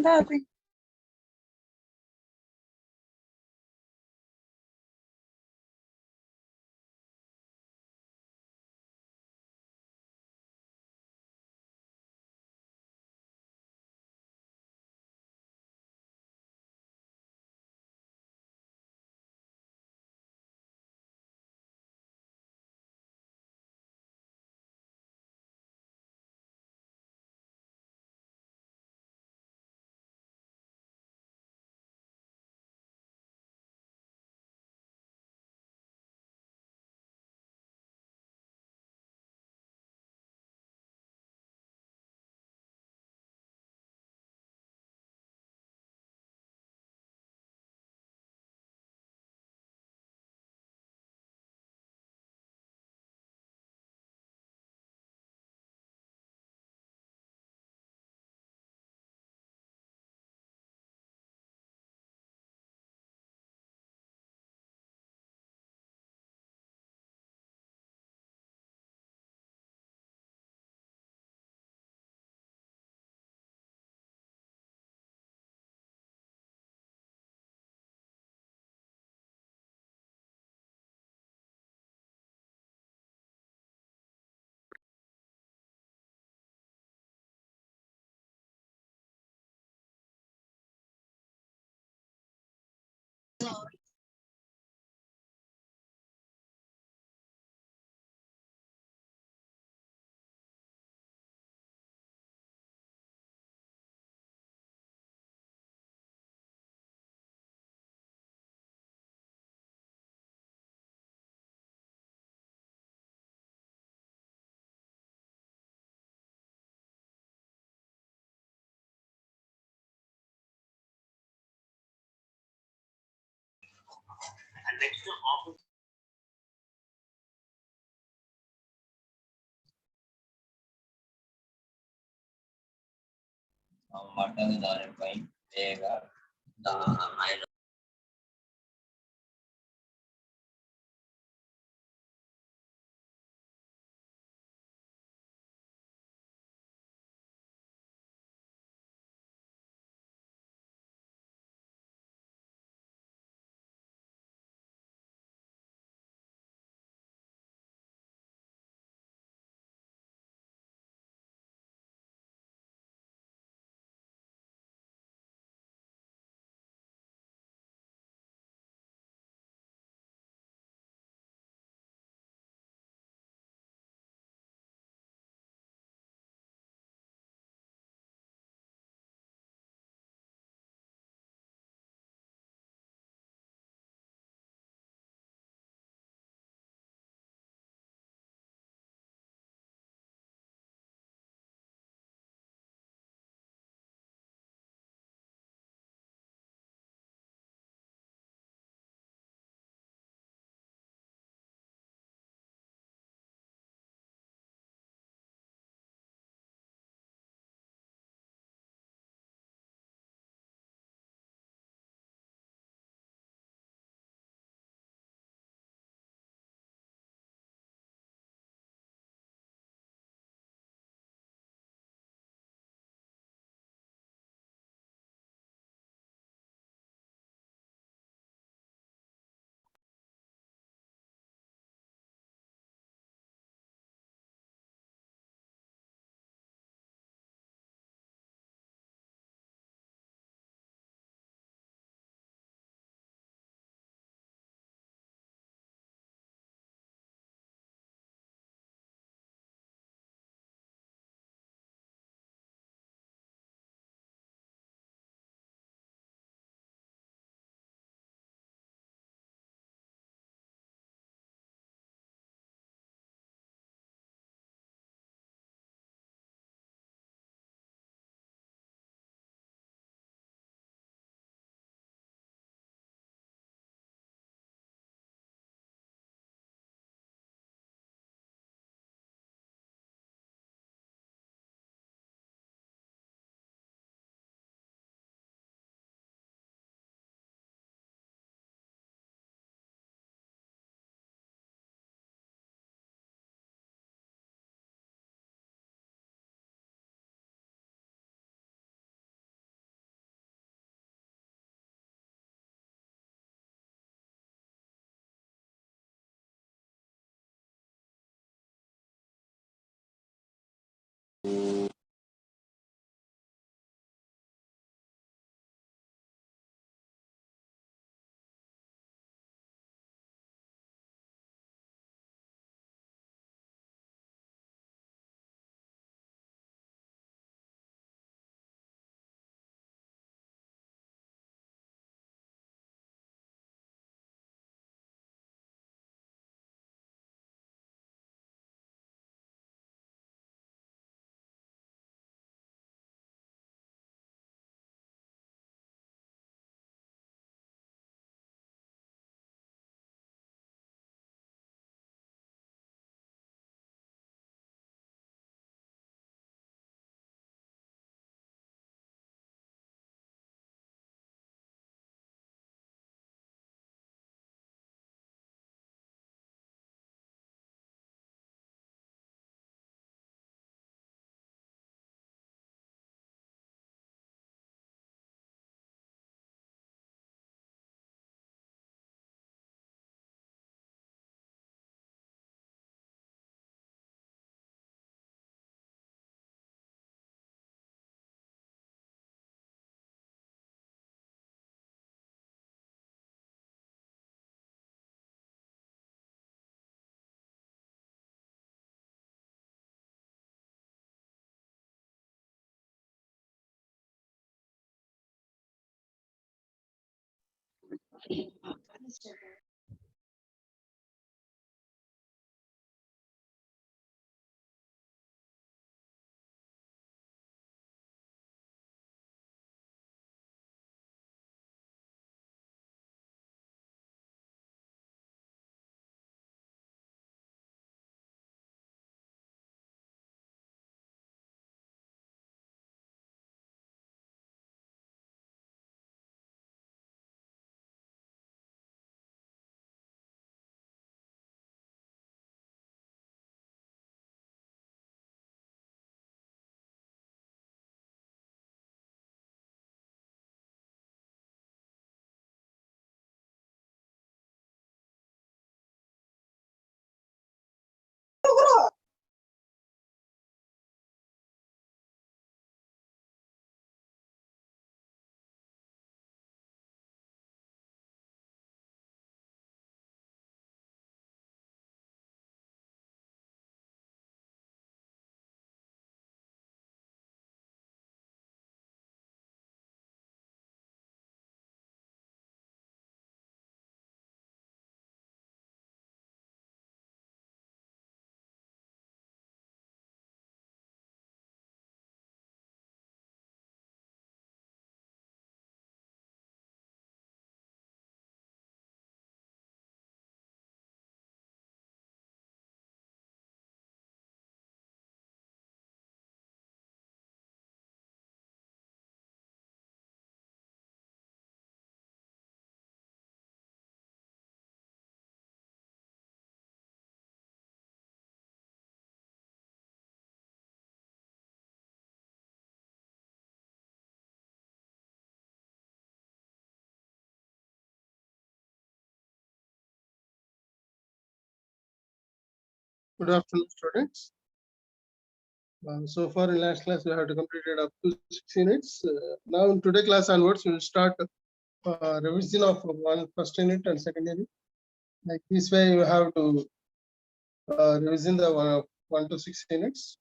Nothing. Mutton దానిపై వేగ ఆయన Good afternoon, students. So far in last class, we have completed up to 6 units. Now in today class onwards, we will start revision of first unit and second unit. Like this way, you have to revision the 1 to 6 units.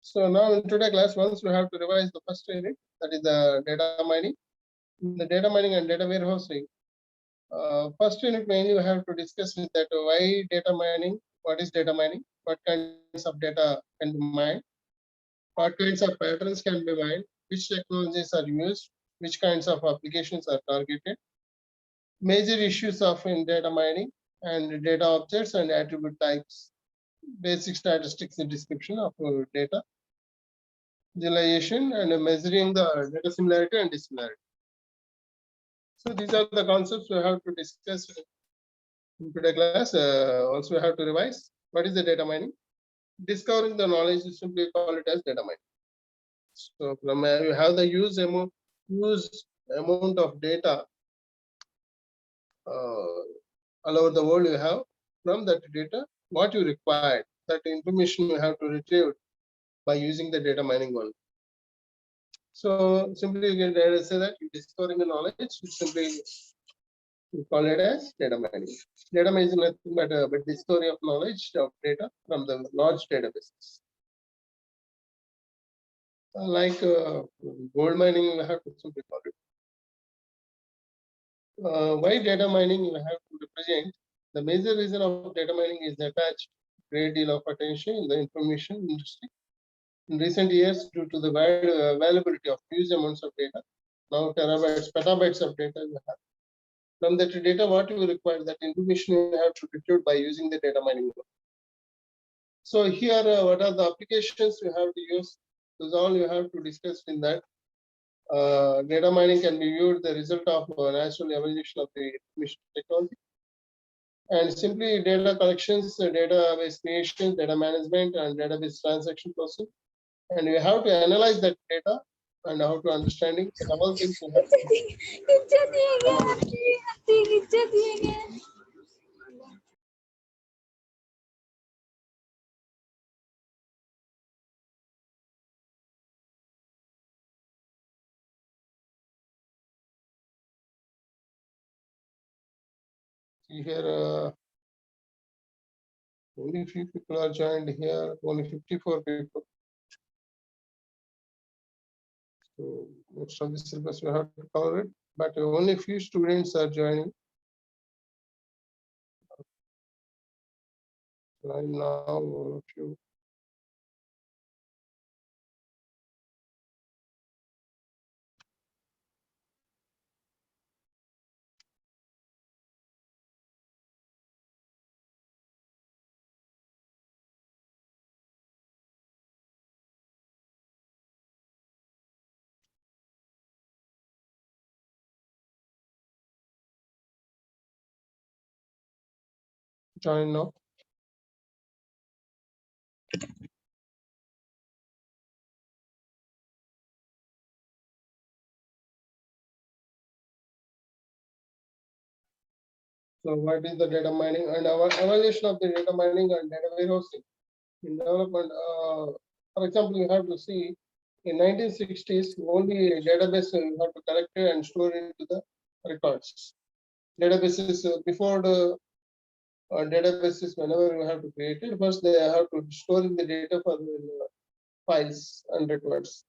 So now in today class, once we have to revise the first unit, that is the data mining. In the data mining and data warehousing, first unit mainly we have to discuss with that why data mining, what is data mining, what kinds of data can be mined, what kinds of patterns can be mined, which technologies are used, which kinds of applications are targeted, major issues of in data mining, and data objects and attribute types, basic statistics and description of data, visualization, and measuring the data similarity and dissimilarity. So these are the concepts we have to discuss in today's class. Also, we have to revise what is the data mining. Discovering the knowledge, is simply call it as data mining. So from you have the use amount of data all over the world. You have from that data what you require, that information you have to retrieve by using the data mining one. So simply you can say that you're discovering the knowledge, you simply we call it as data mining. Data mining is nothing but discovery of knowledge of data from the large databases. Like gold mining, we have to simply call it. Why data mining we have to represent? The major reason of data mining is attached great deal of attention in the information industry. In recent years, due to the wide availability of huge amounts of data, now terabytes, petabytes of data we have. From that data, what you require, that information you have to retrieve by using the data mining. So here, what are the applications you have to use? Those all you have to discuss in that. Data mining can be viewed the result of natural evolution of the information technology. And simply data collections, database creation, data management, and database transaction process. And you have to analyze that data and how to understanding all things you have to. See here, only few people are joined here, only 54 people. So most of the syllabus we have to cover it, but only few students are joining. Right now, few. Join now. So what is the data mining and our evaluation of the data mining and data warehousing in development? For example, you have to see in 1960s only database you have to collect it and store it into the records. Databases before the databases, whenever you have to create it, first they have to store in the data for the files and records.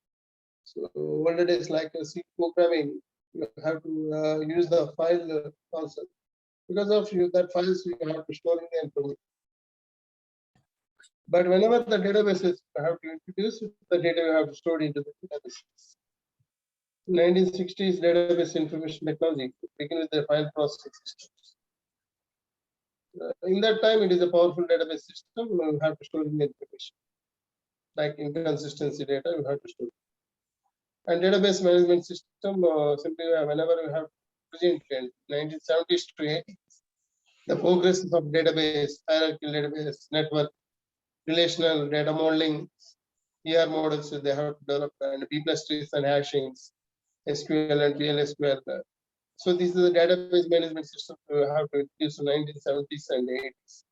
So older days like C programming, you have to use the file concept. Because of you, that files you have to store in the information. But whenever the databases have to introduce the data, you have to store into the databases. 1960s database information technology begin with the file processing systems. In that time, it is a powerful database system. You have to store in the information. Like inconsistency data, you have to store. And database management system, simply whenever you have present in 1970s to 80s, the progress of database, hierarchical database, network, relational data modeling, ER models they have developed, and B plus trees and hashings, SQL and PLSQL. So these are the database management systems we have to introduce in 1970s and 80s.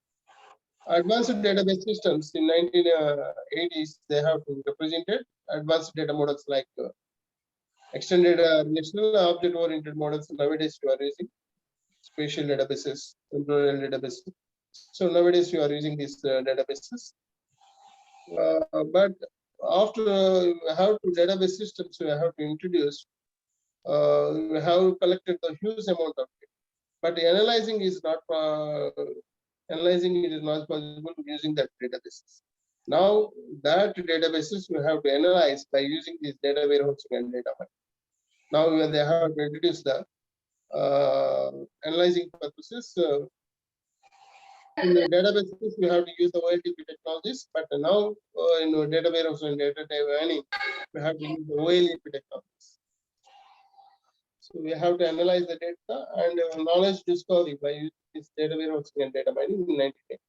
Advanced database systems in 1980s, they have to represent advanced data models like extended relational object-oriented models. Nowadays, you are using spatial databases, temporal databases. So nowadays, you are using these databases. But after how to database systems, we have to introduce. We have collected the huge amount of it, but analyzing is not analyzing it is not possible using that databases. Now that databases we have to analyze by using this data warehousing and data mining. Now when they have to introduce the analyzing purposes. In the databases, we have to use the OLTP technologies, but now in data warehouse and data mining, we have to use the OLTP technologies. So we have to analyze the data and knowledge discovery by using this data warehousing and data mining in 1980.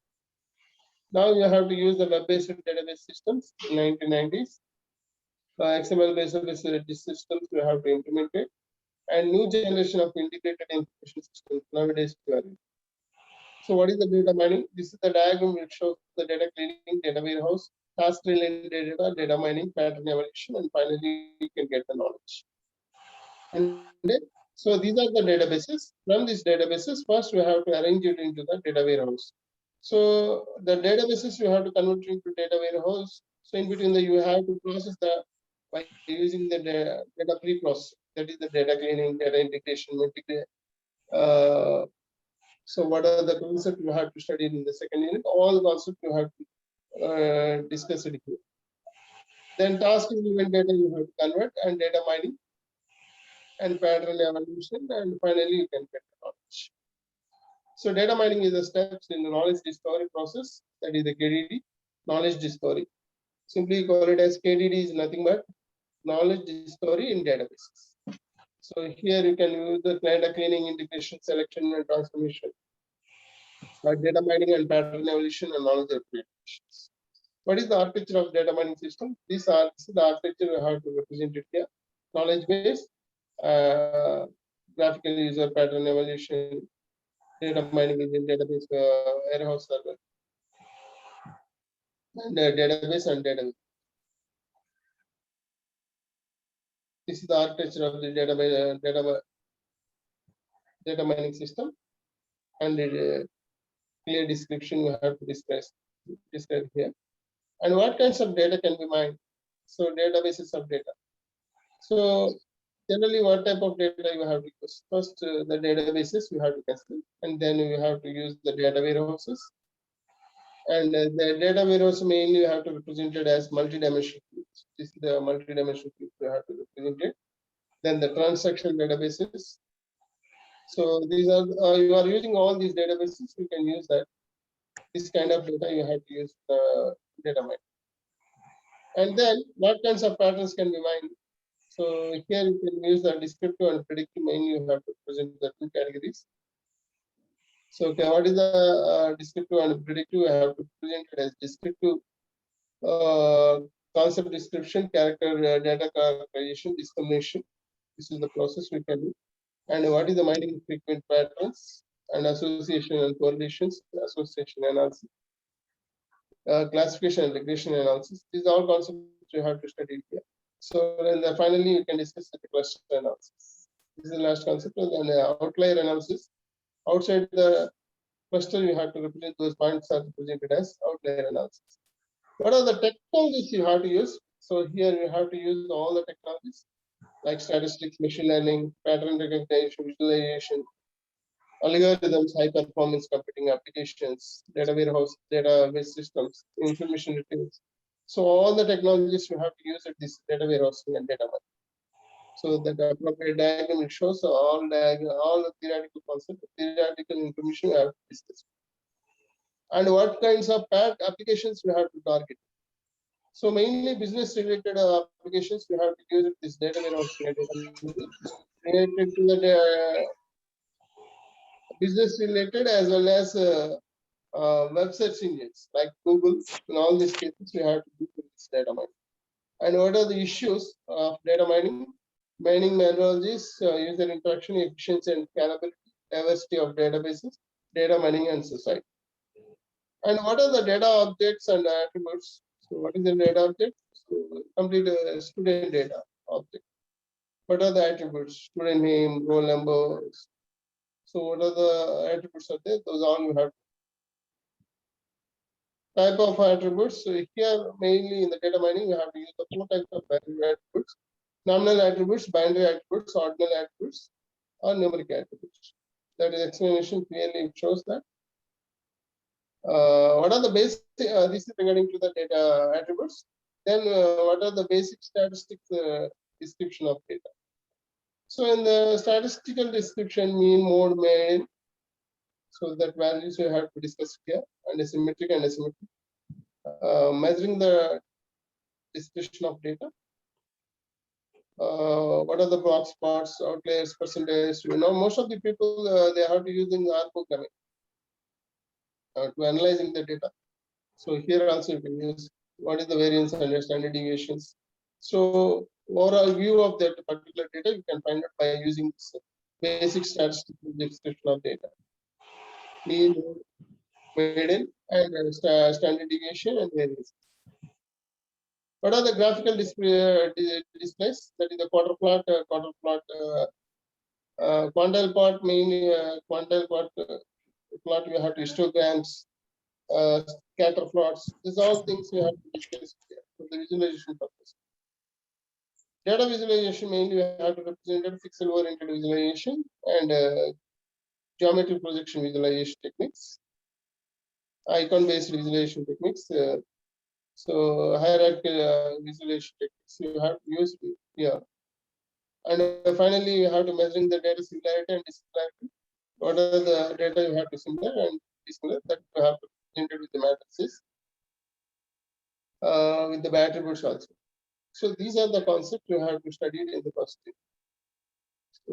Now you have to use the web-based database systems in 1990s. XML-based systems you have to implement it, and new generation of integrated information systems nowadays we are using. So what is the data mining? This is the diagram which shows the data cleaning, data warehouse, task related data, data mining, pattern evaluation, and finally you can get the knowledge. And so these are the databases. From these databases, first we have to arrange it into the data warehouse. So the databases you have to convert into data warehouse. So in between you have to process the by using the data pre-process. That is the data cleaning, data integration, so what are the concepts you have to study in the second unit? All the concepts you have to discuss it here. Then task and event data you have to convert, and data mining and pattern evaluation, and finally you can get the knowledge. So data mining is the steps in the knowledge discovery process, that is the KDD, knowledge discovery. Simply call it as KDD is nothing but knowledge discovery in databases. So here you can use the data cleaning, integration, selection, and transformation, data mining and pattern evaluation and knowledge applications. What is the architecture of data mining system? This is the architecture we have to represent it here. Knowledge base, graphical user pattern evaluation, data mining is in database warehouse server, and database and database. This is the architecture of the data mining system, and clear description we have to describe here. And what kinds of data can be mined? So databases of data. So generally, what type of data you have to use? First, the databases you have to consider, and then you have to use the data warehouses. And the data warehouse mainly you have to represent it as multi-dimensional cubes. This is the multi-dimensional cube you have to represent it. Then the transaction databases. So these are you are using all these databases. You can use that. This kind of data you have to use the data mine. And then what kinds of patterns can be mined? So here you can use the descriptive and predictive. Mainly you have to present the two categories. So okay, what is the descriptive and predictive? I have to present it as descriptive concept description, character data characterization, discrimination. This is the process we can do. And what is the mining frequent patterns and association and correlations, association analysis, classification and regression analysis. These are all concepts you have to study here. So then finally you can discuss the cluster analysis. This is the last concept. And then outlier analysis. Outside the cluster, you have to represent those points are represented as outlier analysis. What are the technologies you have to use? So here you have to use all the technologies like statistics, machine learning, pattern recognition, visualization, algorithms, high performance computing applications, data warehouse, database systems, information retrieval. So all the technologies you have to use at this data warehousing and data mining. So that appropriate diagram it shows all the theoretical concept, theoretical information we have to discuss. And what kinds of applications we have to target. So mainly business related applications we have to use this data warehouse related to the business related as well as web search engines like Google. In all these cases, we have to do this data mining. And what are the issues of data mining? Mining methodologies, user interaction, efficiency and scalability, diversity of databases, data mining and society. And what are the data objects and attributes? So what is the data object? So complete student data object. What are the attributes? Student name, roll number. So what are the attributes of there? Those all you have. Type of attributes. So here mainly in the data mining, you have to use the four types of binary attributes: nominal attributes, binary attributes, ordinal attributes, or numeric attributes. That is explanation clearly shows that. What are the basic? This is regarding to the data attributes. Then what are the basic statistics description of data? So in the statistical description, mean, mode, mean. So that values you have to discuss here, and asymmetric and asymmetric. Measuring the description of data. What are the block spots, outliers, percentage? You know, most of the people they have to using R programming to analyzing the data. So here also you can use what is the variance and standard deviations. So overall view of that particular data you can find out by using this basic statistical description of data. Mean, median, and standard deviation and variance. What are the graphical displays? That is the quarter plot, quantile plot, main quantile plot. You have histograms, scatter plots. These all things you have to discuss here for the visualization purpose. Data visualization mainly we have to represent pixel oriented visualization and geometry projection visualization techniques, icon based visualization techniques. So hierarchical visualization techniques you have to use here. And finally, you have to measuring the data similarity and dissimilarity. What are the data you have to similar and dissimilar that you have to present with the matrices, with the attributes also. So these are the concepts you have to study in the first thing. So,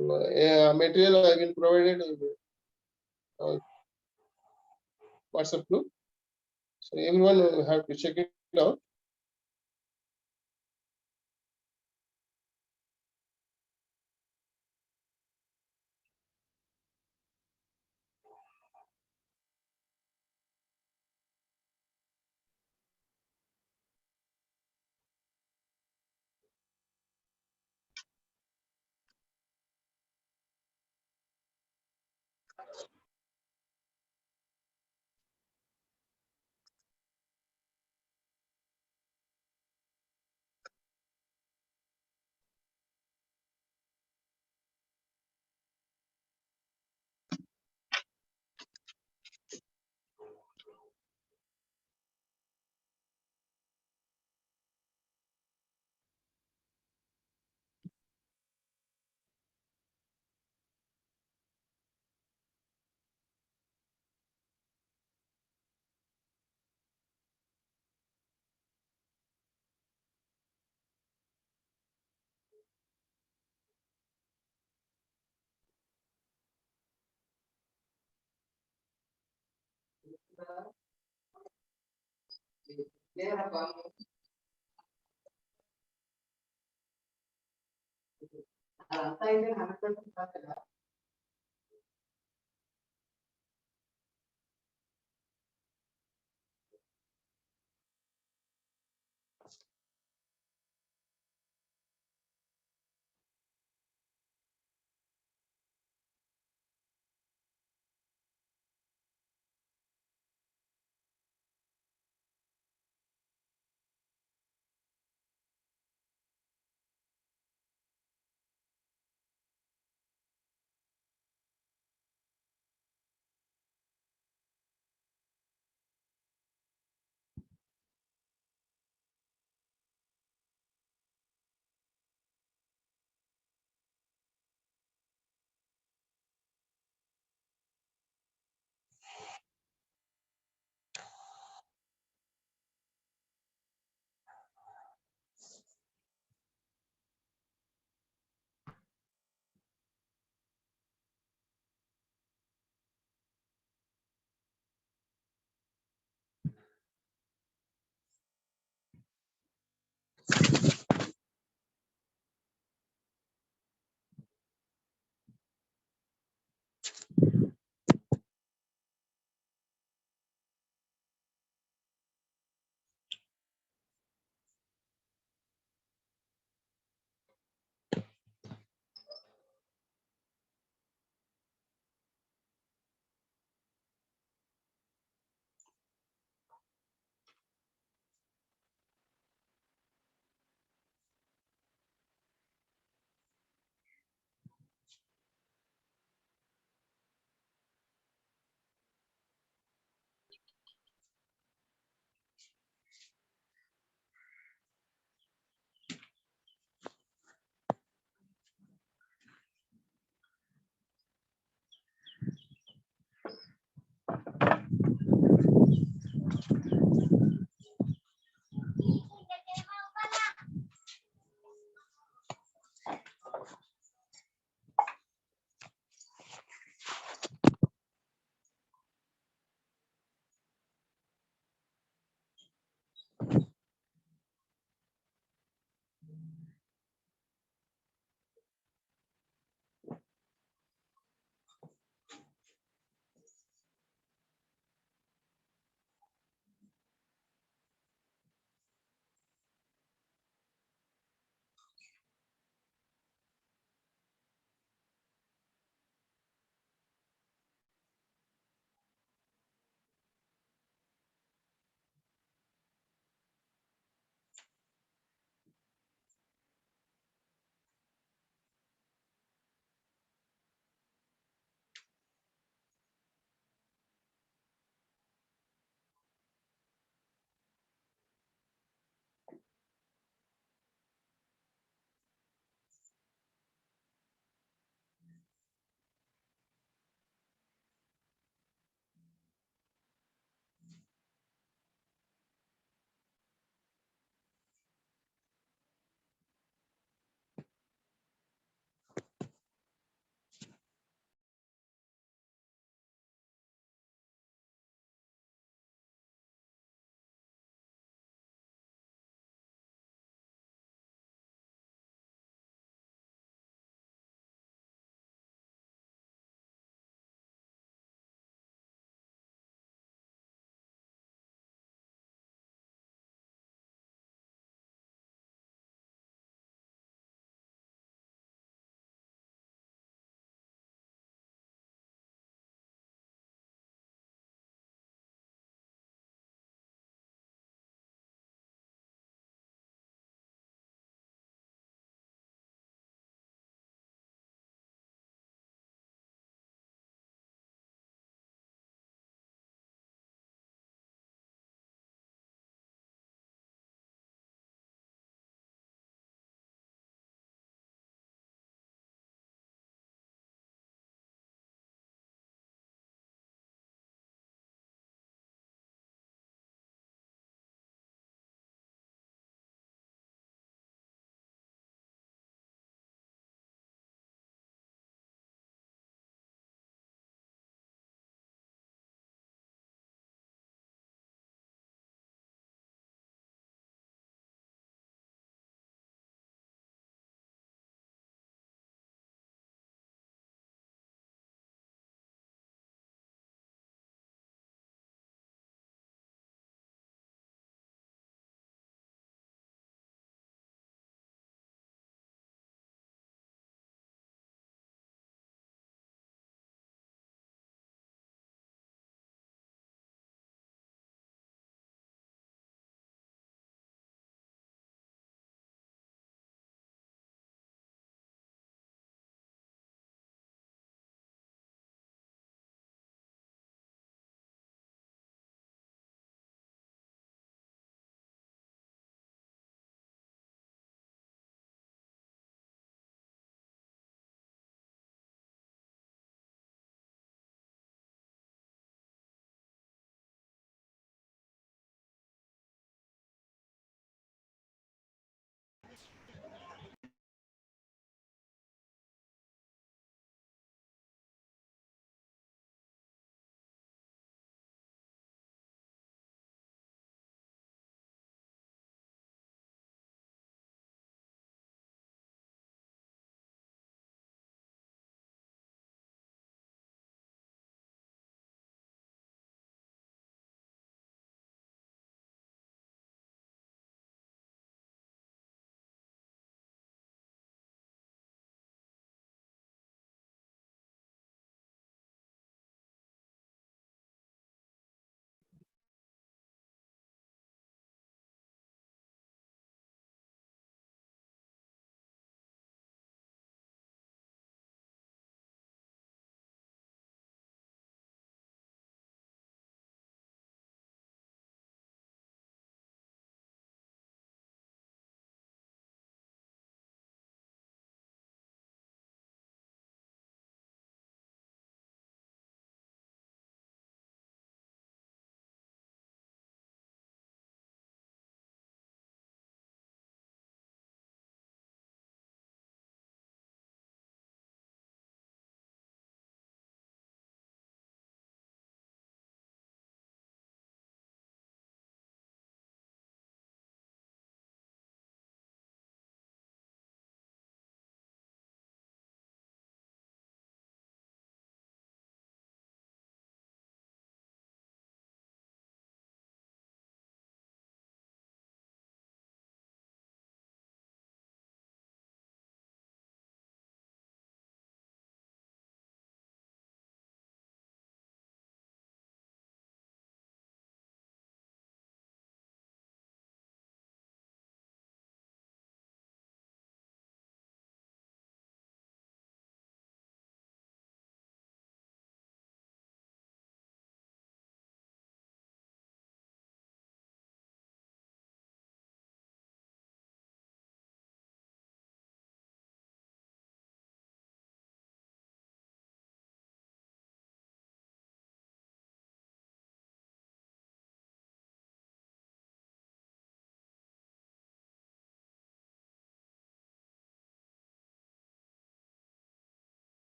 material I will provide it WhatsApp group. So everyone will have to check it out.